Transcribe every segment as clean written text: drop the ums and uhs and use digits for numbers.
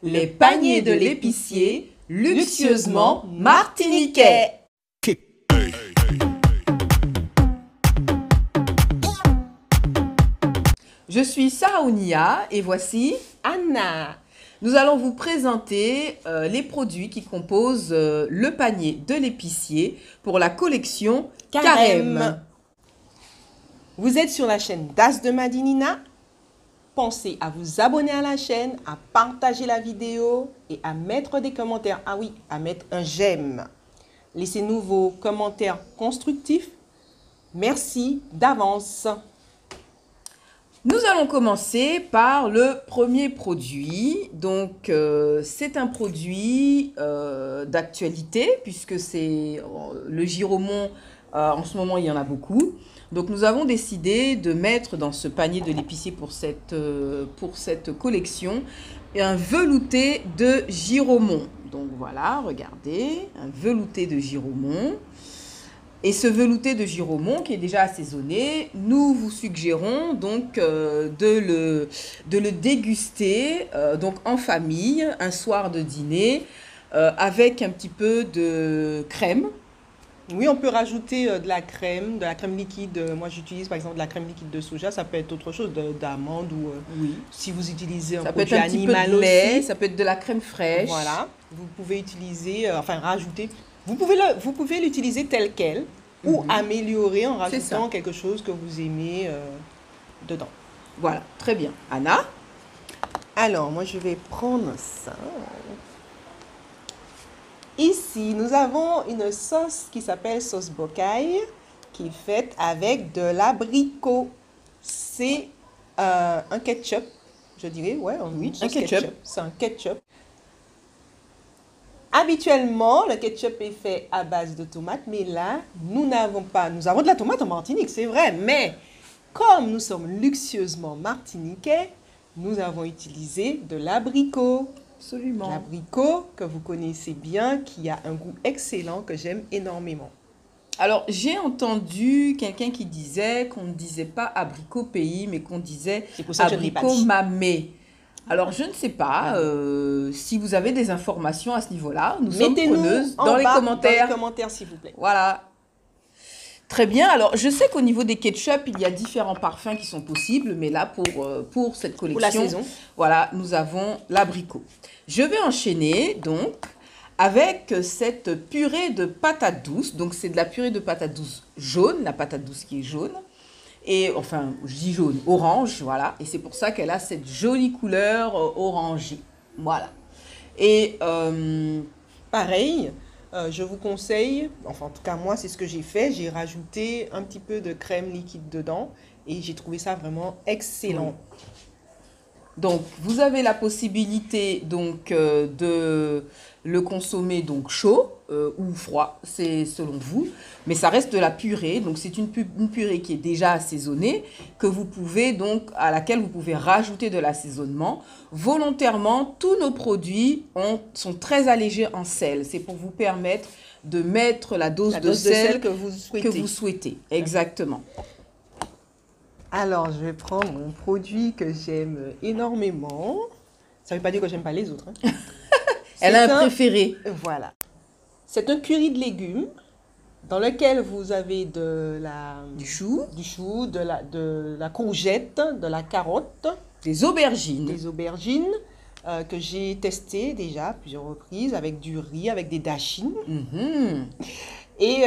les paniers de l'épicier, luxueusement martiniquais. Je suis Sarah Ounia et voici Anna. Nous allons vous présenter les produits qui composent le panier de l'épicier pour la collection Carême. Vous êtes sur la chaîne Das de Madinina. Pensez à vous abonner à la chaîne, à partager la vidéo et à mettre des commentaires. Ah oui, à mettre un j'aime. Laissez-nous vos commentaires constructifs. Merci d'avance. Nous allons commencer par le premier produit. Donc, c'est un produit d'actualité puisque c'est le Giromont. En ce moment, il y en a beaucoup. Donc, nous avons décidé de mettre dans ce panier de l'épicier pour cette collection un velouté de Giromont. Donc, voilà, regardez, un velouté de Giromont. Et ce velouté de Giromont qui est déjà assaisonné, nous vous suggérons donc de le déguster donc en famille, un soir de dîner, avec un petit peu de crème. Oui, on peut rajouter de la crème liquide. Moi, j'utilise par exemple de la crème liquide de soja. Ça peut être autre chose, d'amande ou oui. Si vous utilisez un ça peut être produit un petit peu de lait, ça peut être de la crème fraîche. Voilà, vous pouvez utiliser, rajouter. Vous pouvez l'utiliser tel quel ou améliorer en rajoutant quelque chose que vous aimez dedans. Voilà, très bien. Anna? Alors, moi, je vais prendre ça. Ici, nous avons une sauce qui s'appelle sauce bocaille, qui est faite avec de l'abricot. C'est un ketchup, je dirais. Ouais, oui, un ketchup. C'est un ketchup. Habituellement, le ketchup est fait à base de tomates, mais là, nous n'avons pas. Nous avons de la tomate en Martinique, c'est vrai, mais comme nous sommes luxueusement martiniquais, nous avons utilisé de l'abricot. Absolument. L'abricot que vous connaissez bien, qui a un goût excellent, que j'aime énormément. Alors, j'ai entendu quelqu'un qui disait qu'on ne disait pas abricot pays, mais qu'on disait abricot mamé. Alors, je ne sais pas si vous avez des informations à ce niveau-là. Nous sommes preneuses dans les commentaires. Dans les commentaires, s'il vous plaît. Voilà. Très bien. Alors, je sais qu'au niveau des ketchup, il y a différents parfums qui sont possibles, mais là, pour cette collection, pour la saison, voilà, nous avons l'abricot. Je vais enchaîner, donc, avec cette purée de patates douces. Donc, c'est de la purée de patates douces jaune, la patate douce qui est jaune. Et enfin, je dis jaune, orange, voilà. Et c'est pour ça qu'elle a cette jolie couleur orangée. Voilà. Et pareil, je vous conseille, enfin en tout cas moi c'est ce que j'ai fait, j'ai rajouté un petit peu de crème liquide dedans et j'ai trouvé ça vraiment excellent. Oui. Donc, vous avez la possibilité donc de le consommer donc chaud ou froid, c'est selon vous. Mais ça reste de la purée, donc c'est une purée qui est déjà assaisonnée, que vous pouvez donc à laquelle vous pouvez rajouter de l'assaisonnement. Volontairement, tous nos produits sont très allégés en sel. C'est pour vous permettre de mettre la dose de sel que vous souhaitez. Exactement. Alors, je vais prendre un produit que j'aime énormément. Ça ne veut pas dire que j'aime pas les autres. Hein. Elle a un préféré. Voilà. C'est un curry de légumes dans lequel vous avez du chou, de la courgette, de la carotte. Des aubergines. Des aubergines que j'ai testées déjà à plusieurs reprises avec du riz, avec des dachines. Et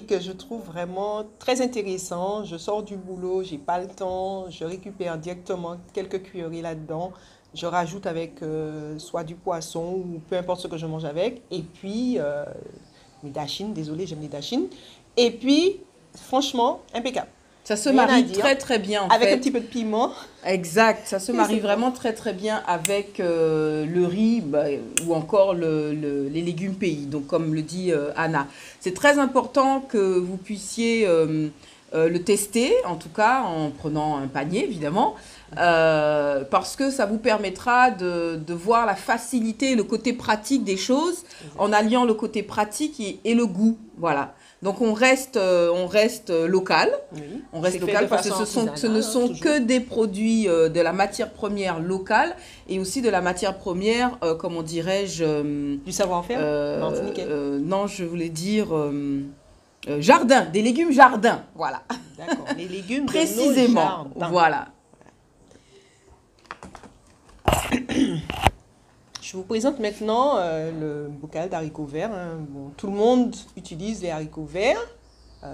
que je trouve vraiment très intéressant. Je sors du boulot, j'ai pas le temps, je récupère directement quelques cuillerées là-dedans. Je rajoute avec soit du poisson ou peu importe ce que je mange avec. Et puis, mes dachines, désolée, j'aime les dachines. Et puis, franchement, impeccable. Ça se marie très très bien avec un petit peu de piment. Exact, ça se marie vraiment très très bien avec le riz ou encore les légumes pays, donc comme le dit Anna. C'est très important que vous puissiez le tester, en tout cas en prenant un panier évidemment, parce que ça vous permettra de voir la facilité, le côté pratique des choses en alliant le côté pratique et le goût. Voilà. Donc on reste local. Oui. On reste local parce que ce ne sont que des produits de la matière première locale et aussi de la matière première, comment dirais-je du savoir-faire martiniquais. Non, je voulais dire jardin, des légumes jardin. Voilà. D'accord, les légumes précisément. De nos jardins. Voilà. Je vous présente maintenant le bocal d'haricots verts. Hein. Bon, tout le monde utilise les haricots verts,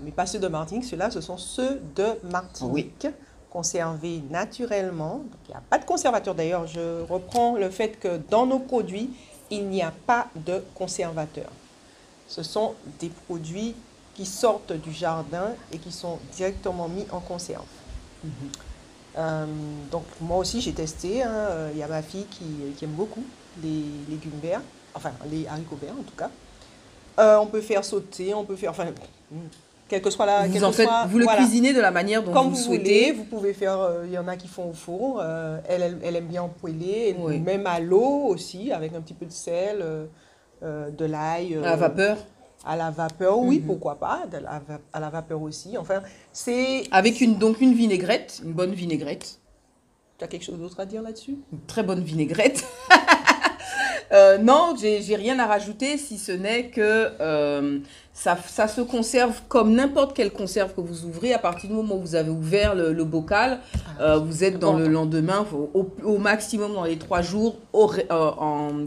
mais pas ceux de Martinique. Ceux-là, ce sont ceux de Martinique, conservés naturellement. Donc, il n'y a pas de conservateur. D'ailleurs, je reprends le fait que dans nos produits, il n'y a pas de conservateur. Ce sont des produits qui sortent du jardin et qui sont directement mis en conserve. Donc, moi aussi, j'ai testé. Hein. Il y a ma fille qui aime beaucoup les légumes verts, enfin les haricots verts en tout cas. On peut faire sauter, on peut faire, enfin, quelle que soit la... Vous le cuisinez de la manière dont vous souhaitez. Vous pouvez faire, il y en a qui font au four, elle aime bien poêler, même à l'eau aussi, avec un petit peu de sel, de l'ail. À la vapeur. À la vapeur, oui, pourquoi pas, à la vapeur aussi. Enfin, c'est... Avec une vinaigrette, une bonne vinaigrette. Tu as quelque chose d'autre à dire là-dessus? Une très bonne vinaigrette. Non, j'ai rien à rajouter, si ce n'est que ça se conserve comme n'importe quelle conserve que vous ouvrez. À partir du moment où vous avez ouvert le bocal, vous êtes dans le lendemain, au maximum dans les 3 jours,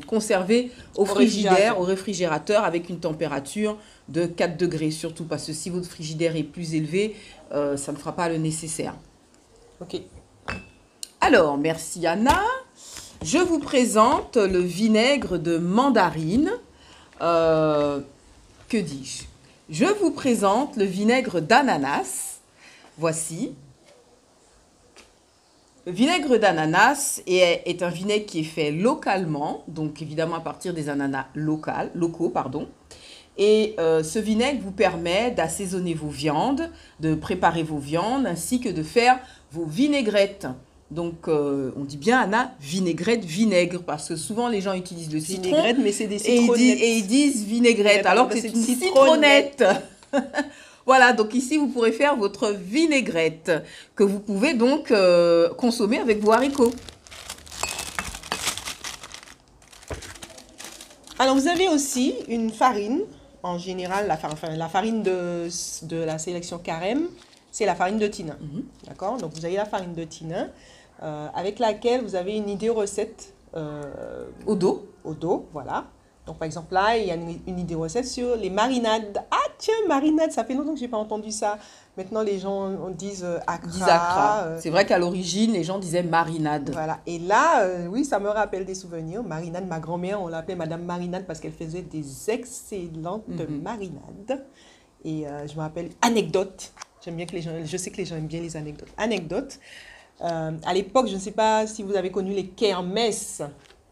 conservé au réfrigérateur avec une température de 4 degrés. Surtout parce que si votre frigidaire est plus élevé, ça ne fera pas le nécessaire. Ok. Alors, merci Anna. Je vous présente le vinaigre de mandarine. Que dis-je? Je vous présente le vinaigre d'ananas. Voici. Le vinaigre d'ananas est un vinaigre qui est fait localement, donc évidemment à partir des ananas locaux. Et ce vinaigre vous permet d'assaisonner vos viandes, de préparer vos viandes, ainsi que de faire vos vinaigrettes. Donc, on dit bien, Anna, vinaigrette, vinaigre, parce que souvent, les gens utilisent le citron. Vinaigrette, mais c'est des citronnettes. Et ils disent vinaigrette, alors que c'est une citronnette. Voilà, donc ici, vous pourrez faire votre vinaigrette, que vous pouvez donc consommer avec vos haricots. Alors, vous avez aussi une farine, en général, la farine de la sélection Carême, c'est la farine de thinin. D'accord? Donc, vous avez la farine de thinin. Avec laquelle vous avez une idée recette au dos, voilà. Donc, par exemple, là, il y a une idée recette sur les marinades. Ah, tiens, marinade, ça fait longtemps que je n'ai pas entendu ça. Maintenant, les gens disent accra. C'est vrai qu'à l'origine, les gens disaient marinade. Voilà. Et là, oui, ça me rappelle des souvenirs. Marinade, ma grand-mère, on l'appelait Madame Marinade parce qu'elle faisait des excellentes marinades. Et je me rappelle, anecdote. J'aime bien que les gens, je sais que les gens aiment bien les anecdotes. À l'époque, je ne sais pas si vous avez connu les kermesses.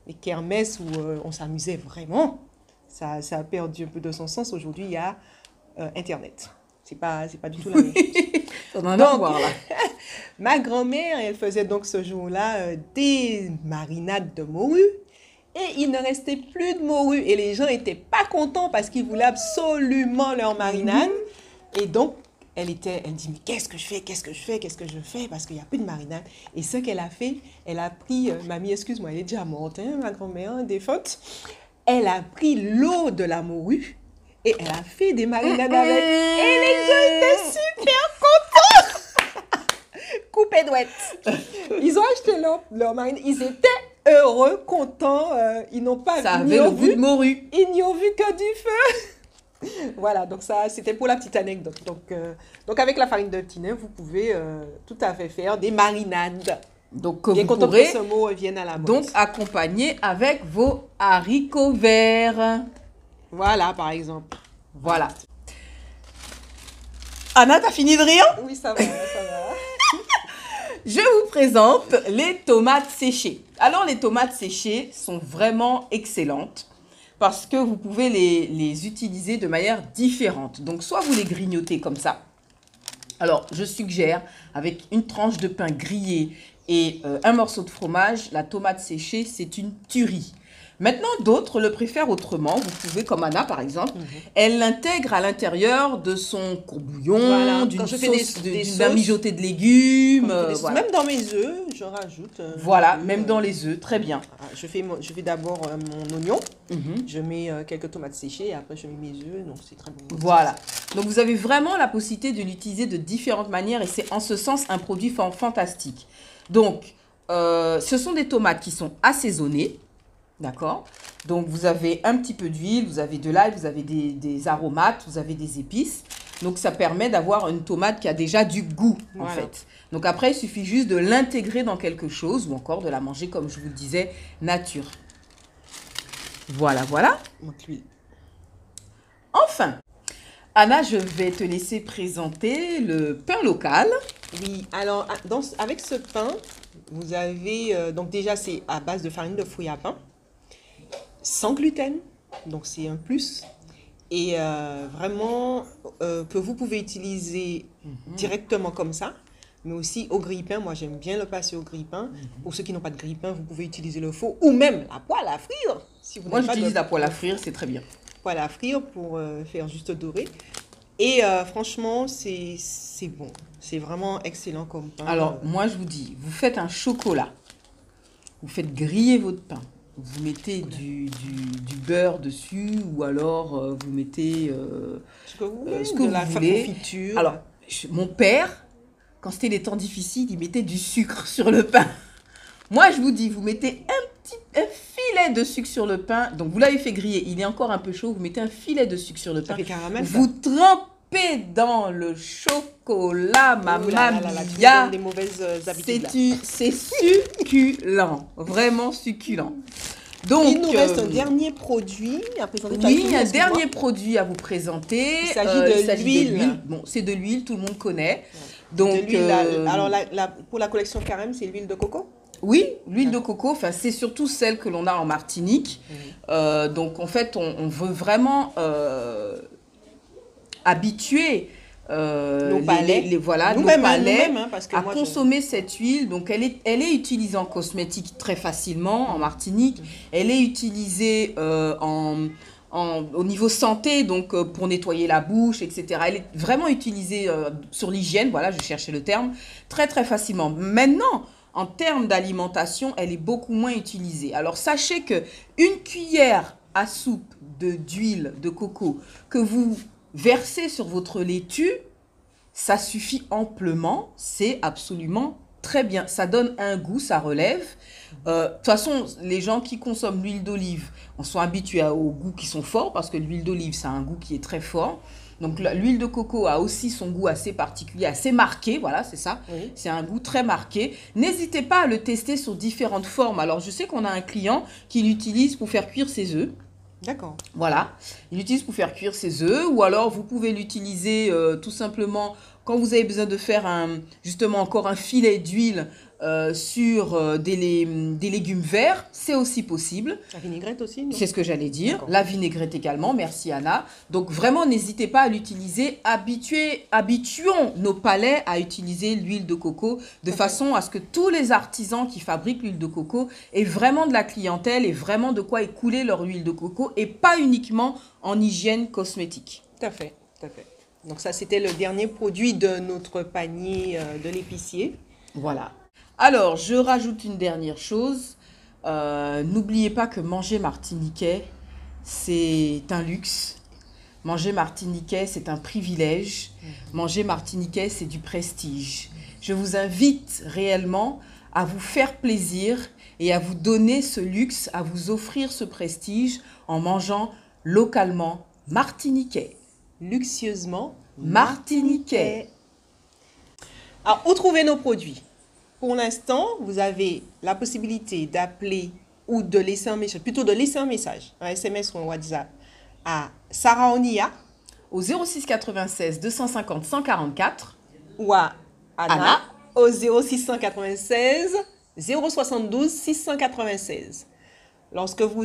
Les kermesses où on s'amusait vraiment. Ça a perdu un peu de son sens. Aujourd'hui, il y a Internet. C'est pas du tout la même chose. Donc, ma grand-mère, elle faisait donc ce jour-là des marinades de morue. Et il ne restait plus de morue. Et les gens n'étaient pas contents parce qu'ils voulaient absolument leur marinade. Et donc, elle dit, mais qu'est-ce que je fais parce qu'il n'y a plus de marinade. Et ce qu'elle a fait, elle a pris, mamie, excuse-moi, elle est déjà morte, hein, ma grand-mère défunte. Elle a pris l'eau de la morue et elle a fait des marinades avec. Et les gens étaient super contents. Coupé douette. Ils ont acheté leur marinade. Ils étaient heureux, contents. Ils n'ont pas ça avait le goût de morue. Ils n'y ont vu que du feu. Voilà, donc ça, c'était pour la petite anecdote. Donc avec la farine de thinin, vous pouvez tout à fait faire des marinades. Donc, bien content que ce mot revienne à la mode. Donc, accompagner avec vos haricots verts. Voilà, par exemple. Voilà. Anna, t'as fini de rire? Oui, ça va, ça va. Je vous présente les tomates séchées. Alors, les tomates séchées sont vraiment excellentes parce que vous pouvez les utiliser de manière différente. Donc, soit vous les grignotez comme ça. Alors, je suggère avec une tranche de pain grillé et un morceau de fromage, la tomate séchée, c'est une tuerie. Maintenant, d'autres le préfèrent autrement. Vous pouvez, comme Anna par exemple, elle l'intègre à l'intérieur de son courbouillon, Voilà. d'une Quand je fais sauce, des d'un sauces, mijoté de légumes. Voilà. Même dans mes œufs, je rajoute. Voilà, même dans les œufs, très bien. Je fais d'abord mon oignon, je mets quelques tomates séchées et après je mets mes œufs, donc c'est très bon. Voilà. Donc vous avez vraiment la possibilité de l'utiliser de différentes manières et c'est en ce sens un produit fantastique. Donc, ce sont des tomates qui sont assaisonnées. D'accord? Donc, vous avez un petit peu d'huile, vous avez de l'ail, vous avez des aromates, vous avez des épices. Donc, ça permet d'avoir une tomate qui a déjà du goût, en fait. Donc, après, il suffit juste de l'intégrer dans quelque chose ou encore de la manger, comme je vous le disais, nature. Voilà, voilà. Donc, l'huile. Enfin, Anna, je vais te laisser présenter le pain local. Oui, alors, avec ce pain, vous avez... donc, déjà, c'est à base de farine de fruits à pain. Sans gluten, donc c'est un plus. Et vraiment, que vous pouvez utiliser directement comme ça, mais aussi au grille-pain. Moi, j'aime bien le passer au grille-pain. Pour ceux qui n'ont pas de grille-pain, vous pouvez utiliser le four ou même la poêle à frire. Si vous Moi, j'utilise la poêle à frire, c'est très bien. Poêle à frire pour faire juste dorer. Et franchement, c'est bon. C'est vraiment excellent comme pain. Alors, moi, je vous dis, vous faites un chocolat. Vous faites griller votre pain. Vous mettez du beurre dessus ou alors vous mettez ce que vous voulez, ce que vous voulez. Confiture. Alors, mon père, quand c'était les temps difficiles, il mettait du sucre sur le pain. Moi, je vous dis, vous mettez un filet de sucre sur le pain. Donc, vous l'avez fait griller, il est encore un peu chaud. Vous mettez un filet de sucre sur le pain. Ça fait caramel, vous trempez dans le chocolat, mamma mia. Des mauvaises habitudes. C'est succulent, vraiment succulent. Donc, il nous reste un dernier produit à présenter. Oui, un dernier produit à vous présenter. Il s'agit de l'huile. Bon, c'est de l'huile, tout le monde connaît. Donc, alors, pour la collection Carême, c'est l'huile de coco? Oui, l'huile de coco, enfin, c'est surtout celle que l'on a en Martinique. Donc, en fait, on veut vraiment habituer nos palais, voilà, nos palais à consommer cette huile. Donc, elle est utilisée en cosmétique très facilement en Martinique. Elle est utilisée au niveau santé, donc pour nettoyer la bouche, etc. Elle est vraiment utilisée sur l'hygiène, voilà, je cherchais le terme, très très facilement. Maintenant, en termes d'alimentation, elle est beaucoup moins utilisée. Alors, sachez que une cuillère à soupe d'huile de coco que vous versez sur votre laitue, ça suffit amplement, c'est absolument très bien. Ça donne un goût, ça relève. De toute façon, les gens qui consomment l'huile d'olive, on sont habitués aux goûts qui sont forts parce que l'huile d'olive, ça a un goût qui est très fort. Donc, l'huile de coco a aussi son goût assez particulier, assez marqué. Voilà, c'est ça. Oui. C'est un goût très marqué. N'hésitez pas à le tester sur différentes formes. Alors, je sais qu'on a un client qui l'utilise pour faire cuire ses œufs. D'accord. Voilà, il l'utilise pour faire cuire ses œufs ou alors vous pouvez l'utiliser tout simplement quand vous avez besoin de faire justement encore un filet d'huile sur des légumes verts, c'est aussi possible. La vinaigrette aussi, c'est ce que j'allais dire. La vinaigrette également, merci Anna. Donc vraiment, n'hésitez pas à l'utiliser. Habituons nos palais à utiliser l'huile de coco de façon à ce que tous les artisans qui fabriquent l'huile de coco aient vraiment de la clientèle et vraiment de quoi écouler leur huile de coco et pas uniquement en hygiène cosmétique. Tout à fait, tout à fait. Donc ça, c'était le dernier produit de notre panier de l'épicier. Voilà. Alors, je rajoute une dernière chose. N'oubliez pas que manger martiniquais, c'est un luxe. Manger martiniquais, c'est un privilège. Manger martiniquais, c'est du prestige. Je vous invite réellement à vous faire plaisir et à vous donner ce luxe, à vous offrir ce prestige en mangeant localement martiniquais. Luxueusement martiniquais. Alors, où trouver nos produits? Pour l'instant, vous avez la possibilité d'appeler ou de laisser un message, plutôt de laisser un message, un SMS ou un WhatsApp à Sarah Onia au 06 96 250 144 ou à Anna au 0696 072 696. Lorsque vous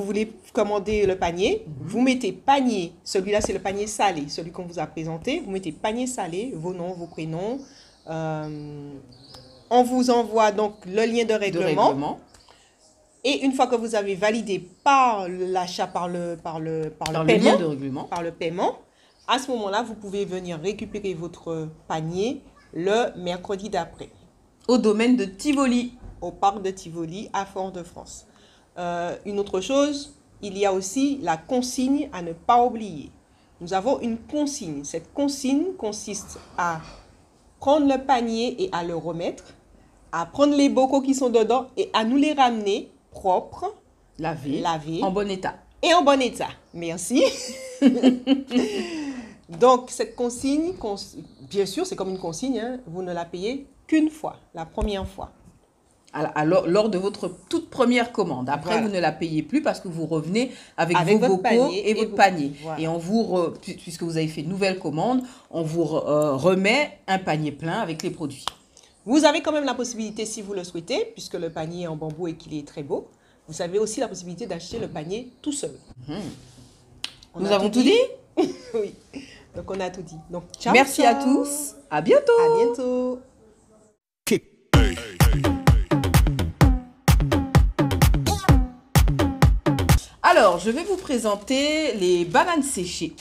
voulez commander le panier, vous mettez panier, celui-là c'est le panier salé, celui qu'on vous a présenté, vous mettez panier salé, vos noms, vos prénoms, On vous envoie donc le lien de de règlement. règlement. Et une fois que vous avez validé par l'achat, par le Dans le paiement, lien de règlement. par le paiement, à ce moment-là, vous pouvez venir récupérer votre panier le mercredi d'après Au domaine de Tivoli. au parc de Tivoli à Fort-de-France. Une autre chose, il y a aussi la consigne à ne pas oublier. Nous avons une consigne. Cette consigne consiste à prendre le panier et à le remettre, à prendre les bocaux qui sont dedans et à nous les ramener propres, Lavé. lavés En bon état. et en bon état. Merci. Donc, cette consigne, bien sûr, c'est comme une consigne, hein, vous ne la payez qu'une fois, la première fois. Alors, lors de votre toute première commande. Après, Voilà. vous ne la payez plus parce que vous revenez avec Avec vos votre bocaux panier et votre et panier. voilà. Et on vous, puisque vous avez fait une nouvelle commande, on vous remet un panier plein avec les produits. Vous avez quand même la possibilité, si vous le souhaitez, puisque le panier est en bambou et qu'il est très beau, vous avez aussi la possibilité d'acheter le panier tout seul. On Nous a avons tout dit. Oui. Donc, on a tout dit. Donc, ciao, Merci à ciao. tous. À bientôt. À bientôt. Alors, je vais vous présenter les bananes séchées.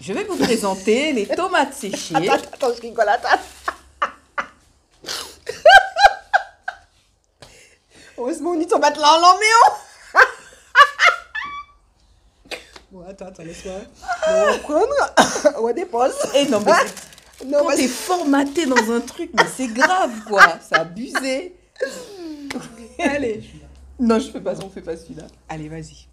Je vais vous présenter les tomates séchées. Attends, je rigole, attends. Heureusement, on y tombe là en l'emmène. Bon, attends, laisse-moi. On va prendre. On dépose. Et non, mais Non, quand t'es formaté dans un truc, mais c'est grave, quoi. C'est abusé. Allez. Non, je fais pas, on fait pas celui-là. Allez, vas-y.